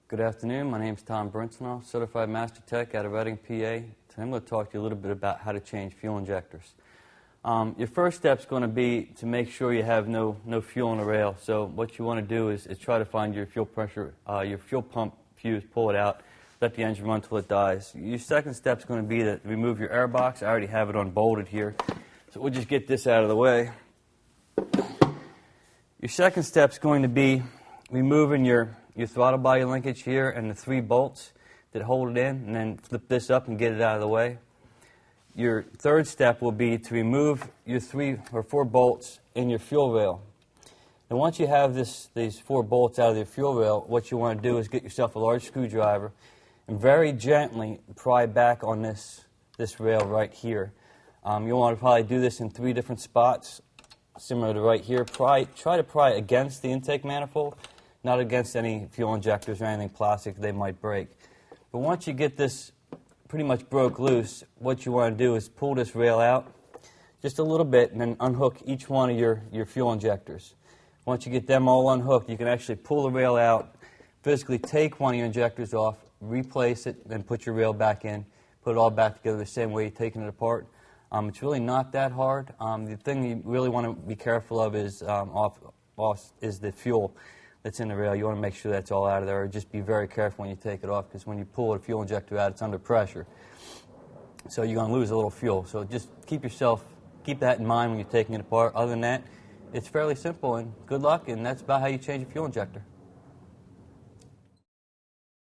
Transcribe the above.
Good afternoon. My name is Tom Brinsonoff, Certified Master Tech out of Reading, PA. Today I'm going to talk to you a little bit about how to change fuel injectors. Your first step is going to be to make sure you have no fuel in the rail. So what you want to do is try to find your fuel pressure, your fuel pump fuse, pull it out, let the engine run until it dies. Your second step is going to be to remove your air box. I already have it unbolted here. So we'll just get this out of the way. Your second step is going to be removing your throttle body linkage here and the 3 bolts that hold it in, and then flip this up and get it out of the way. Your third step will be to remove your 3 or 4 bolts in your fuel rail. And once you have these 4 bolts out of your fuel rail, what you want to do is get yourself a large screwdriver and very gently pry back on this rail right here. You'll want to probably do this in 3 different spots, similar to right here. Try to pry against the intake manifold, not against any fuel injectors or anything plastic they might break. But once you get this pretty much broke loose, what you want to do is pull this rail out just a little bit and then unhook each one of your fuel injectors. Once you get them all unhooked, you can actually pull the rail out, physically take one of your injectors off, replace it, then put your rail back in, put it all back together the same way you're taking it apart. It's really not that hard. The thing you really want to be careful of is the fuel that's in the rail. You want to make sure that's all out of there. Or just be very careful when you take it off, because when you pull a fuel injector out, it's under pressure. So you're going to lose a little fuel. So just keep that in mind when you're taking it apart. Other than that, it's fairly simple, and good luck, and that's about how you change a fuel injector.